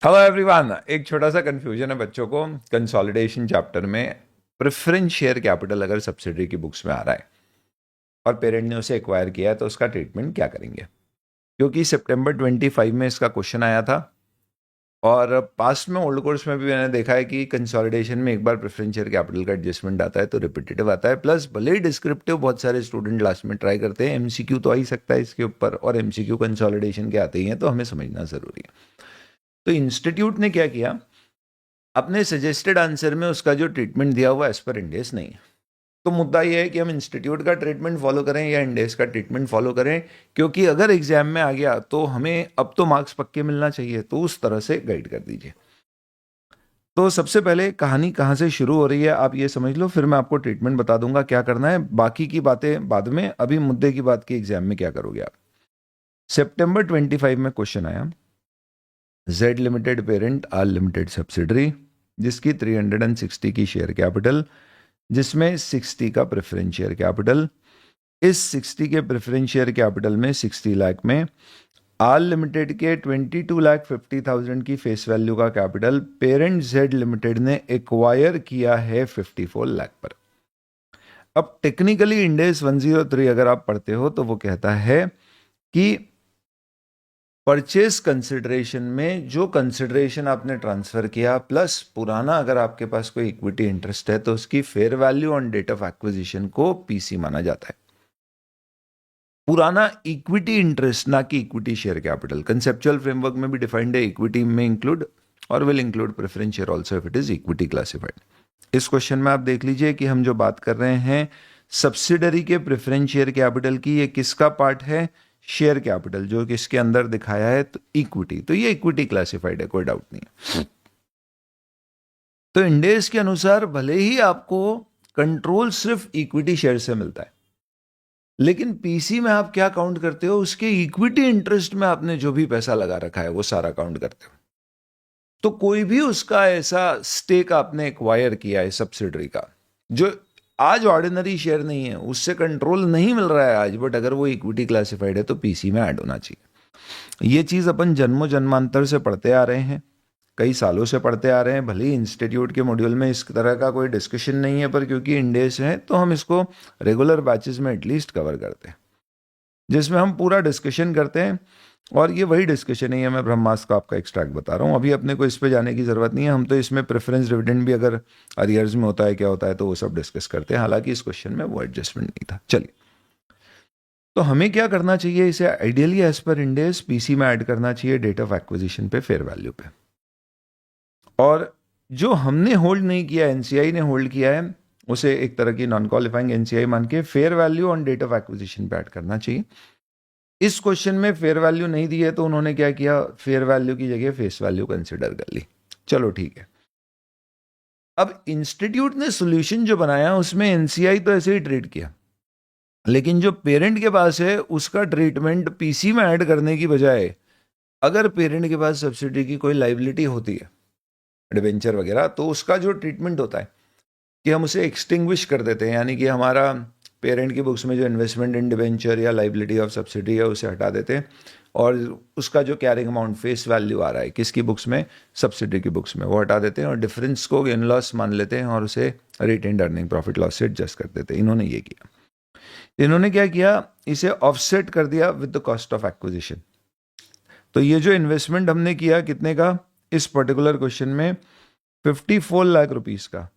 Hello everyone. एक छोटा सा कंफ्यूजन है बच्चों को कंसोलिडेशन चैप्टर में। प्रेफरेंस शेयर कैपिटल अगर सब्सिडरी की बुक्स में आ रहा है और पेरेंट ने उसे एक्वायर किया है तो उसका ट्रीटमेंट क्या करेंगे, क्योंकि सितंबर 25 में इसका क्वेश्चन आया था और पास्ट में ओल्ड कोर्स में भी मैंने देखा है कि कंसोलिडेशन में एक बार प्रेफरेंस शेयर कैपिटल का एडजस्टमेंट आता है तो रिपीटेटिव आता है, प्लस भले ही डिस्क्रिप्टिव बहुत सारे स्टूडेंट लास्ट में ट्राई करते हैं। एमसीक्यू तो आ ही सकता है इसके ऊपर, और एमसीक्यू कंसोलिडेशन के आते ही हैं, तो हमें समझना जरूरी है। तो इंस्टीट्यूट ने क्या किया, अपने सजेस्टेड आंसर में उसका जो ट्रीटमेंट दिया हुआ एज पर इंडेस नहीं है। तो मुद्दा यह है कि हम इंस्टीट्यूट का ट्रीटमेंट फॉलो करें या इंडेस का ट्रीटमेंट फॉलो करें, क्योंकि अगर एग्जाम में आ गया तो हमें अब तो मार्क्स पक्के मिलना चाहिए, तो उस तरह से गाइड कर दीजिए। तो सबसे पहले कहानी कहाँ से शुरू हो रही है आप ये समझ लो, फिर मैं आपको ट्रीटमेंट बता दूंगा क्या करना है, बाकी की बातें बाद में। अभी मुद्दे की बात की, एग्जाम में क्या करोगे आप। सितंबर 25 में क्वेश्चन आया, Z limited parent R limited subsidiary जिसकी 360 की शेयर कैपिटल, जिसमें 60 का प्रेफरेंस शेयर कैपिटल। इस 60 के प्रेफरेंस शेयर कैपिटल में 60 लाख में आर लिमिटेड के 22,50,000 की फेस वैल्यू का कैपिटल पेरेंट जेड लिमिटेड ने एक्वायर किया है 54 लाख पर। अब टेक्निकली इंडेस 103 अगर आप पढ़ते हो तो वो कहता है कि परचेज कंसिडरेशन में जो कंसिडरेशन आपने ट्रांसफर किया प्लस पुराना अगर आपके पास कोई इक्विटी इंटरेस्ट है तो उसकी fair value on date of acquisition को पीसी माना जाता है। पुराना इक्विटी इंटरेस्ट, ना कि equity share capital. Conceptual framework में भी डिफाइंड है, इक्विटी में इंक्लूड और will include preference share also if it is equity classified. इस क्वेश्चन में आप देख लीजिए कि हम जो बात कर रहे हैं सब्सिडरी के प्रेफरेंस शेयर कैपिटल की, ये किसका पार्ट है, शेयर कैपिटल, जो कि इसके अंदर दिखाया है तो इक्विटी, तो ये इक्विटी क्लासिफाइड है, कोई डाउट नहीं है। तो इंडेस के अनुसार भले ही आपको कंट्रोल सिर्फ इक्विटी शेयर से मिलता है, लेकिन पीसी में आप क्या काउंट करते हो, उसके इक्विटी इंटरेस्ट में आपने जो भी पैसा लगा रखा है वो सारा काउंट करते हो। तो कोई भी उसका ऐसा स्टेक आपने एक्वायर किया है सब्सिडरी का जो आज ऑर्डिनरी शेयर नहीं है, उससे कंट्रोल नहीं मिल रहा है आज, बट अगर वो इक्विटी क्लासिफाइड है तो पीसी में ऐड होना चाहिए। ये चीज अपन जन्मों जन्मांतर से पढ़ते आ रहे हैं, कई सालों से पढ़ते आ रहे हैं। भले ही इंस्टीट्यूट के मॉड्यूल में इस तरह का कोई डिस्कशन नहीं है, पर क्योंकि इंडेस है तो हम इसको रेगुलर बैचेस में एटलीस्ट कवर करते हैं, जिसमें हम पूरा डिस्कशन करते हैं। और ये वही डिस्कशन है, मैं ब्रह्मास्त्र का आपका एक्सट्रैक्ट बता रहा हूँ, अभी अपने को इस पे जाने की ज़रूरत नहीं है। हम तो इसमें प्रेफरेंस डिविडेंड भी अगर अरियर्स में होता है क्या होता है तो वो सब डिस्कस करते हैं, हालांकि इस क्वेश्चन में वो एडजस्टमेंट नहीं था। चलिए, तो हमें क्या करना चाहिए, इसे आइडियली एज पर इंडेस पीसी में ऐड करना चाहिए डेट ऑफ एक्विजिशन पे, फेयर वैल्यू पे। और जो हमने होल्ड नहीं किया, एनसीआई ने होल्ड किया है, उसे एक तरह की नॉन क्वालिफाइंग एनसीआई मान के fair value on date of acquisition पे ऐड करना चाहिए। इस क्वेश्चन में फेयर वैल्यू नहीं दी है तो उन्होंने क्या किया, फेयर वैल्यू की जगह फेस वैल्यू कंसिडर कर ली। चलो ठीक है। अब इंस्टीट्यूट ने सॉल्यूशन जो बनाया उसमें एनसीआई तो ऐसे ही ट्रीट किया, लेकिन जो पेरेंट के पास है उसका ट्रीटमेंट पीसी में ऐड करने की बजाय, अगर पेरेंट के पास सब्सिडी की कोई लाइबिलिटी होती है, डिबेंचर वगैरह, तो उसका जो ट्रीटमेंट होता है कि हम उसे एक्सटिंग्विश कर देते हैं, यानी कि हमारा पेरेंट की बुक्स में जो इन्वेस्टमेंट इन डिबेंचर या लाइबिलिटी ऑफ सब्सिडी है उसे हटा देते हैं, और उसका जो कैरिंग अमाउंट फेस वैल्यू आ रहा है किसकी बुक्स में, सब्सिडी की बुक्स में, वो हटा देते हैं और डिफरेंस को गेन लॉस मान लेते हैं और उसे रिटेन्ड अर्निंग प्रॉफिट लॉस से एडजस्ट कर देते हैं। इन्होंने ये किया। इन्होंने क्या किया, इसे ऑफसेट कर दिया with the cost of acquisition. तो ये जो इन्वेस्टमेंट हमने किया कितने का, इस पर्टिकुलर क्वेश्चन में 54 लाख रुपीस का,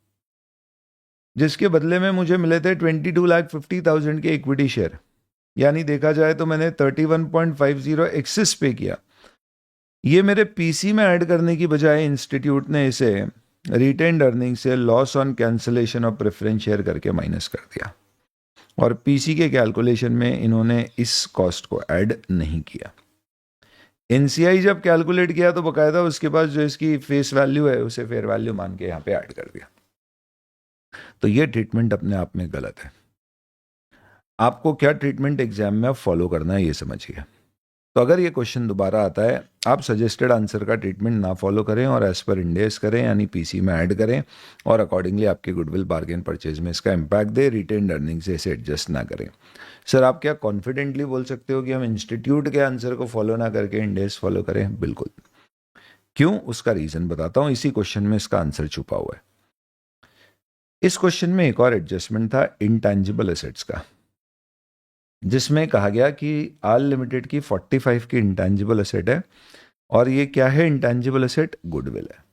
जिसके बदले में मुझे मिले थे 22,50,000 के इक्विटी शेयर, यानी देखा जाए तो मैंने 31.50 एक्सिस पे किया। ये मेरे पीसी में ऐड करने की बजाय इंस्टीट्यूट ने इसे रिटेन्ड अर्निंग से loss on cancellation of preference share करके माइनस कर दिया, और पीसी के कैलकुलेशन में इन्होंने इस कॉस्ट को ऐड नहीं किया। एनसीआई जब कैलकुलेट किया तो बकायदा उसके पास जो इसकी फेस वैल्यू है उसे फेयर वैल्यू मान के यहाँ पे ऐड कर दिया। तो ये ट्रीटमेंट अपने आप में गलत है। आपको क्या ट्रीटमेंट एग्जाम में फॉलो करना है ये समझिए। तो अगर ये क्वेश्चन दोबारा आता है, आप सजेस्टेड आंसर का ट्रीटमेंट ना फॉलो करें और एज पर इंडेस करें, यानी पीसी में ऐड करें, और अकॉर्डिंगली आपके गुडविल बार्गेन परचेज में इसका इम्पैक्ट दे, रिटेन्ड अर्निंग से इसे एडजस्ट ना करें। सर आप क्या कॉन्फिडेंटली बोल सकते हो कि हम इंस्टीट्यूट के आंसर को फॉलो ना करके इंडेस फॉलो करें? बिल्कुल, क्यों, उसका रीजन बताता हूं, इसी क्वेश्चन में इसका आंसर छुपा हुआ है। इस क्वेश्चन में एक और एडजस्टमेंट था इंटेंजिबल एसेट्स का, जिसमें कहा गया कि आल लिमिटेड की 45 की इंटेंजिबल एसेट है, और ये क्या है इंटेंजिबल एसेट, गुडविल है।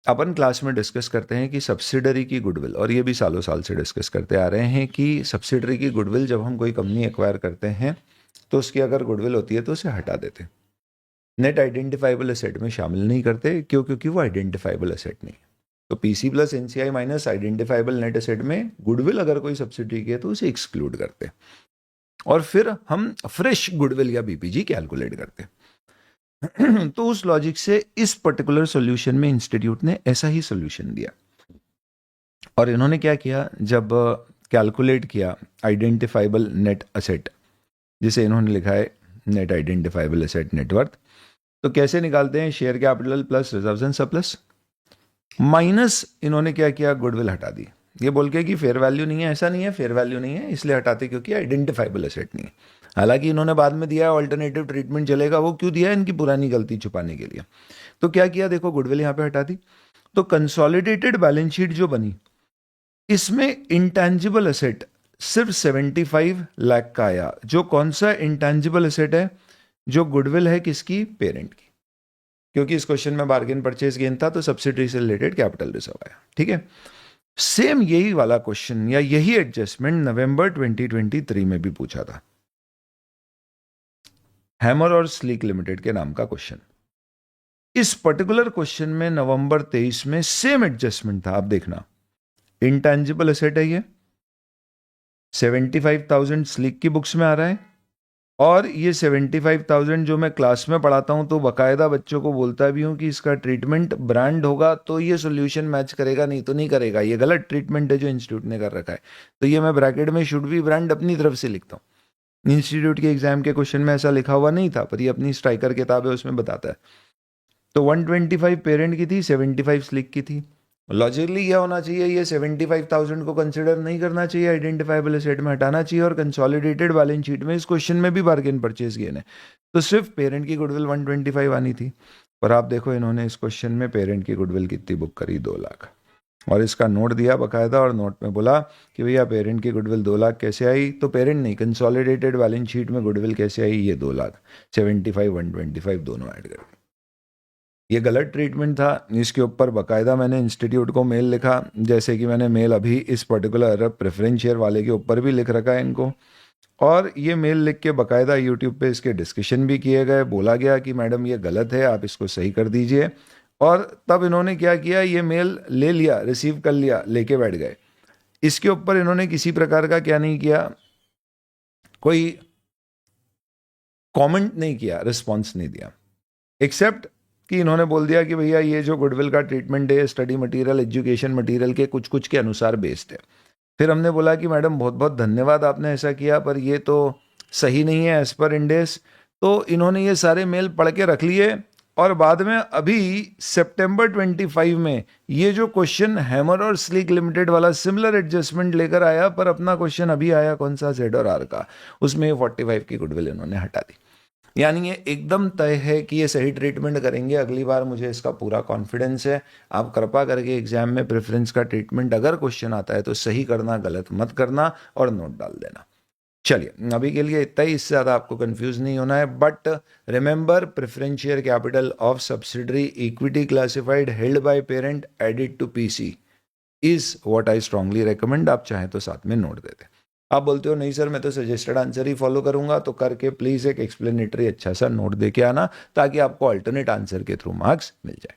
अपन क्लास में डिस्कस करते हैं कि सब्सिडरी की गुडविल, और ये भी सालों साल से डिस्कस करते आ रहे हैं कि सब्सिडरी की गुडविल जब हम कोई कंपनी एक्वायर करते हैं तो उसकी अगर गुडविल होती है तो उसे हटा देते हैं, नेट आइडेंटिफाइबल एसेट में शामिल नहीं करते, क्यों, क्योंकि वो आइडेंटिफाइबल एसेट नहीं। तो PC plus NCI minus identifiable net asset में गुडविल अगर कोई सब्सिडरी की है तो उसे एक्सक्लूड करते हैं, और फिर हम फ्रेश गुडविल या बीपीजी कैलकुलेट करते हैं। तो उस लॉजिक से इस पर्टिकुलर सॉल्यूशन में इंस्टीट्यूट ने ऐसा ही सॉल्यूशन दिया, और इन्होंने क्या किया, जब कैलकुलेट किया आइडेंटिफाइबल नेट एसेट, जिसे इन्होंने लिखा है नेट आइडेंटिफाइबल एसेट नेटवर्थ, तो कैसे निकालते हैं, share capital plus reserves and surplus minus, इन्होंने क्या किया, गुडविल हटा दी, ये बोल के कि फेयर वैल्यू नहीं है, ऐसा नहीं है, फेयर वैल्यू नहीं है इसलिए हटाते क्योंकि आइडेंटिफाइबल एसेट नहीं है। हालांकि इन्होंने बाद में दिया ऑल्टरनेटिव ट्रीटमेंट चलेगा, वो क्यों दिया, इनकी पुरानी गलती छुपाने के लिए। तो क्या किया, देखो गुडविल यहां पे हटा दी, तो कंसोलिडेटेड बैलेंस शीट जो बनी, इसमें इंटेंजिबल एसेट सिर्फ 75 लाख का आया। जो कौन सा इंटेंजिबल एसेट है, जो गुडविल है किसकी, पेरेंट की, क्योंकि इस क्वेश्चन में बार्गेन परचेज गेन था तो सब्सिडरी से रिलेटेड कैपिटल रिजर्व आया, ठीक है। सेम यही वाला क्वेश्चन या यही एडजस्टमेंट नवंबर 2023 में भी पूछा था, हैमर और स्लीक लिमिटेड के नाम का क्वेश्चन। इस पर्टिकुलर क्वेश्चन में नवंबर 23 में सेम एडजस्टमेंट था, आप देखना, इंटेंजिबल एसेट है ये, 75,000 स्लीक की बुक्स में आ रहा है, और ये 75,000 जो मैं क्लास में पढ़ाता हूं तो बकायदा बच्चों को बोलता भी हूं कि इसका ट्रीटमेंट ब्रांड होगा तो ये सॉल्यूशन मैच करेगा, नहीं तो नहीं करेगा, ये गलत ट्रीटमेंट है जो इंस्टीट्यूट ने कर रखा है। तो ये मैं ब्रैकेट में शुड बी ब्रांड अपनी तरफ से लिखता हूं, इंस्टीट्यूट के एग्जाम के क्वेश्चन में ऐसा लिखा हुआ नहीं था, पर ये अपनी स्ट्राइकर किताब है उसमें बताता है। तो 125 पेरेंट की थी, 75 स्लिक की थी। लॉजिकली यह होना चाहिए, ये 75,000 को कंसिडर नहीं करना चाहिए, आइडेंटिफाइबल एसेट में हटाना चाहिए, और कंसोलिडेटेड बैलेंस शीट में इस क्वेश्चन में भी बार्गेन परचेज गेन है, तो सिर्फ पेरेंट की गुडविल 125 आनी थी। पर आप देखो इन्होंने इस क्वेश्चन में पेरेंट की गुडविल कितनी बुक करी, 2 लाख, और इसका नोट दिया बकायदा, और नोट में बोला कि भैया पेरेंट की गुडविल 2 लाख कैसे आई, तो पेरेंट नहीं, कंसोलिडेटेड बैलेंस शीट में गुडविल कैसे आई, ये 2 लाख, 75 125 दोनों ऐड कर। ये गलत ट्रीटमेंट था, इसके ऊपर बकायदा मैंने इंस्टीट्यूट को मेल लिखा, जैसे कि मैंने मेल अभी इस पर्टिकुलर प्रेफरेंस शेयर वाले के ऊपर भी लिख रखा है इनको, और ये मेल लिख के बकायदा यूट्यूब पे इसके डिस्कशन भी किए गए, बोला गया कि मैडम ये गलत है, आप इसको सही कर दीजिए। और तब इन्होंने क्या किया, ये मेल ले लिया, रिसीव कर लिया, लेके बैठ गए। इसके ऊपर इन्होंने किसी प्रकार का क्या नहीं किया, कोई कमेंट नहीं किया, रिस्पॉन्स नहीं दिया, एक्सेप्ट कि इन्होंने बोल दिया कि भैया ये जो गुडविल का ट्रीटमेंट है स्टडी मटेरियल, एजुकेशन मटेरियल के कुछ कुछ के अनुसार बेस्ड है। फिर हमने बोला कि मैडम बहुत बहुत धन्यवाद आपने ऐसा किया, पर ये तो सही नहीं है एज पर इंडेस। तो इन्होंने ये सारे मेल पढ़ के रख लिए, और बाद में अभी सितंबर 25 में ये जो क्वेश्चन हैमर और स्लीक लिमिटेड वाला सिमिलर एडजस्टमेंट लेकर आया, पर अपना क्वेश्चन अभी आया कौन सा, जेड और आर का, उसमें 45 की गुडविल इन्होंने हटा दी। यानी ये एकदम तय है कि ये सही ट्रीटमेंट करेंगे अगली बार, मुझे इसका पूरा कॉन्फिडेंस है। आप कृपा करके एग्जाम में प्रेफरेंस का ट्रीटमेंट अगर क्वेश्चन आता है तो सही करना, गलत मत करना, और नोट डाल देना। चलिए अभी के लिए इतना ही, इससे ज़्यादा आपको कंफ्यूज नहीं होना है। But remember, preference share capital of subsidiary equity classified held by parent added to PC is what I strongly recommend. आप चाहें तो साथ में नोट देते। आप बोलते हो नहीं सर मैं तो सजेस्टेड आंसर ही फॉलो करूंगा, तो करके प्लीज एक एक्सप्लेनेटरी अच्छा सा नोट दे के आना, ताकि आपको अल्टरनेट आंसर के थ्रू मार्क्स मिल जाए।